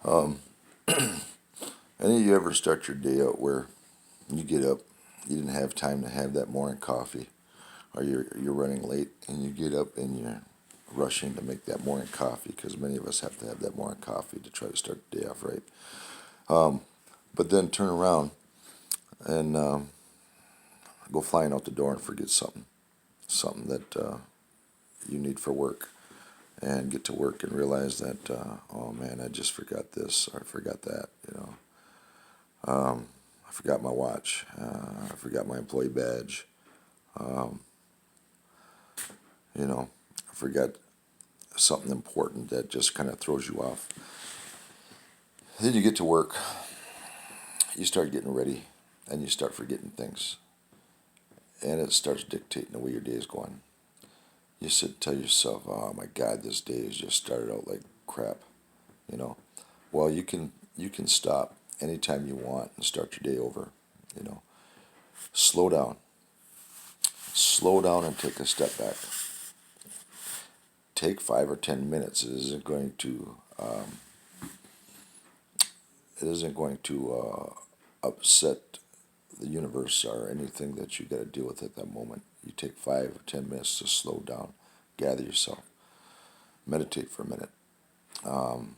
Um, Any of you ever start your day out where you get up, you didn't have time to have that morning coffee, or you're running late and you get up and you're rushing to make that morning coffee because many of us have to have that morning coffee to try to start the day off right. Um, but then turn around and go flying out the door and forget something that you need for work, and get to work and realize that oh man, I just forgot this or I forgot that. I forgot my watch. I forgot my employee badge. Um, I forgot something important that just kind of throws you off. Then you get to work, you start getting ready, and you start forgetting things, and it starts dictating the way your day is going. You sit and tell yourself, "Oh my God, this day has just started out like crap." You know, well, you can stop anytime you want and start your day over. You know, slow down, slow down, and take a step back. Take 5 or 10 minutes. It isn't going to upset the universe or anything that you got to deal with at that moment. You take 5 or 10 minutes to slow down, gather yourself, meditate for a minute. Um,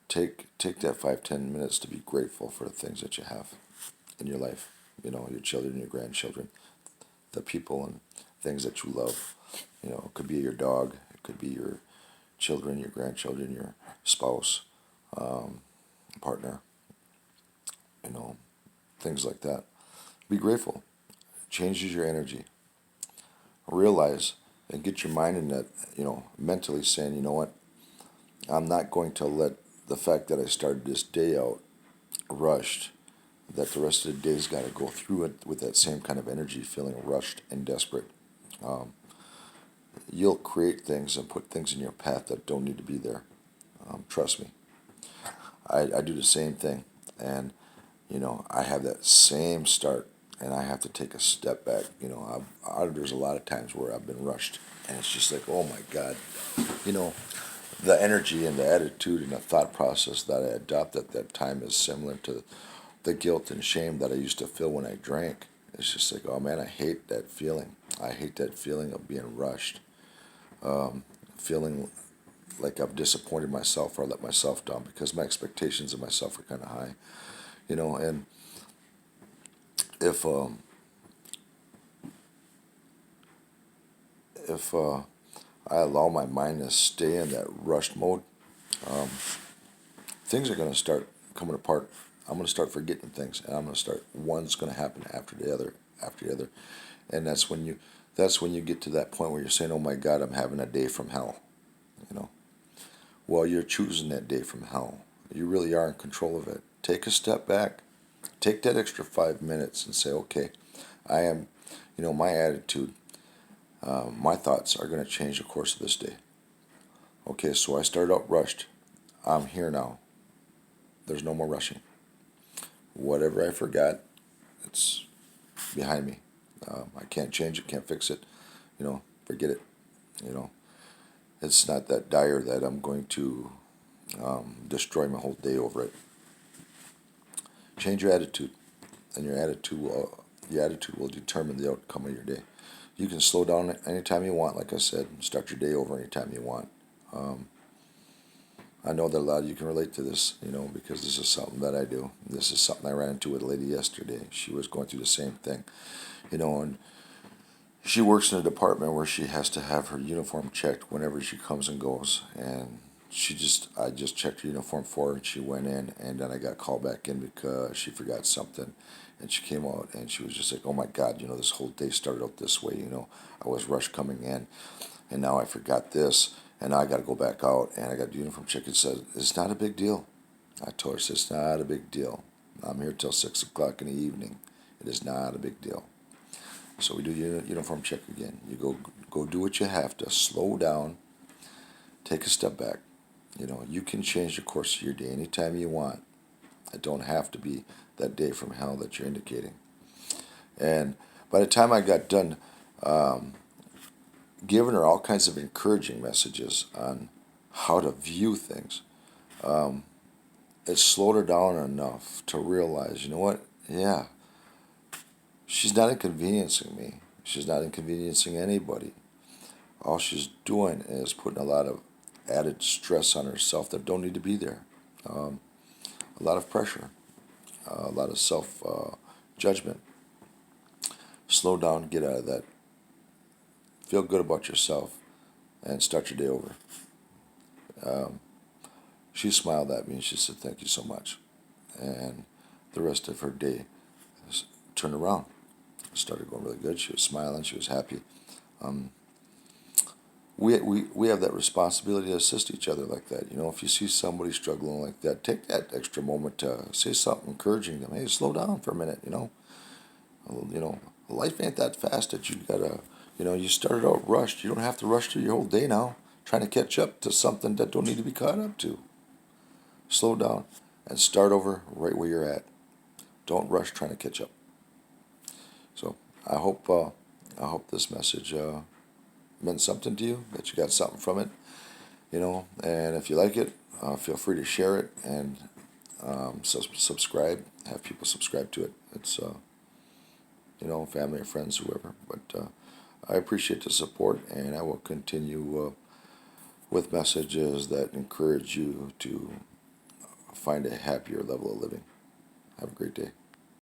take that 5 10 minutes to be grateful for the things that you have in your life. Your children, your grandchildren, the people and things that you love. It could be your dog, it could be your children, your grandchildren, your spouse, um, partner. You know, things like that. Be grateful. Changes your energy. Realize and get your mind in that, mentally saying, you know what, I'm not going to let the fact that I started this day out rushed, that the rest of the day's got to go through it with that same kind of energy, feeling rushed and desperate. Um, you'll create things and put things in your path that don't need to be there. Trust me. I do the same thing. And, I have that same start and I have to take a step back. There's a lot of times where I've been rushed and it's just like, oh my God, you know, the energy and the attitude and the thought process that I adopt at that time is similar to the guilt and shame that I used to feel when I drank. It's just like, oh man, I hate that feeling. I hate that feeling of being rushed, feeling like I've disappointed myself or let myself down because my expectations of myself are kind of high, and if if I allow my mind to stay in that rushed mode, um, things are going to start coming apart. I'm going to start forgetting things, and I'm going to start. One's going to happen after the other, and that's when you get to that point where you're saying, "Oh my God, I'm having a day from hell." You know, well, you're choosing that day from hell. You really are in control of it. Take a step back. Take that extra 5 minutes and say, "Okay, I am." My attitude, my thoughts are going to change the course of this day. Okay, so I started out rushed. I'm here now. There's no more rushing. Whatever I forgot, it's behind me. I can't change it, can't fix it. Forget it. You know, it's not that dire that I'm going to destroy my whole day over it. Change your attitude, and your attitude will determine the outcome of your day. You can slow down anytime you want, like I said, and start your day over anytime you want. Um, I know that a lot of you can relate to this, because this is something that I do. This is something I ran into with a lady yesterday. She was going through the same thing, and she works in a department where she has to have her uniform checked whenever she comes and goes. And I just checked her uniform for her, and she went in, and then I got called back in because she forgot something. And she came out, and she was just like, "Oh my God, this whole day started out this way. I was rushed coming in, and now I forgot this, and now I got to go back out, and I got the uniform check." It says it's not a big deal. I told her, "It's not a big deal. I'm here till 6 o'clock in the evening. It is not a big deal." So we do uniform check again. You go do what you have to. Slow down. Take a step back. You can change the course of your day anytime you want. It don't have to be that day from hell that you're indicating. And by the time I got done um, giving her all kinds of encouraging messages on how to view things, um, it slowed her down enough to realize, you know what? Yeah, she's not inconveniencing me. She's not inconveniencing anybody. All she's doing is putting a lot of added stress on herself that don't need to be there. Um, a lot of pressure, a lot of self judgment. Slow down, get out of that. Feel good about yourself, and start your day over. Um, she smiled at me and she said, "Thank you so much." And the rest of her day turned around. It started going really good. She was smiling. She was happy. Um, we have that responsibility to assist each other like that. You know, if you see somebody struggling like that, take that extra moment to say something encouraging them. Hey, slow down for a minute. You know, life ain't that fast that you gotta. You know, you started out rushed. You don't have to rush through your whole day now, trying to catch up to something that don't need to be caught up to. Slow down and start over right where you're at. Don't rush trying to catch up. So I hope this message meant something to you. That you got something from it. You know, and if you like it, feel free to share it and subscribe. Have people subscribe to it. It's you know, family or friends, whoever. But I appreciate the support, and I will continue with messages that encourage you to find a happier level of living. Have a great day.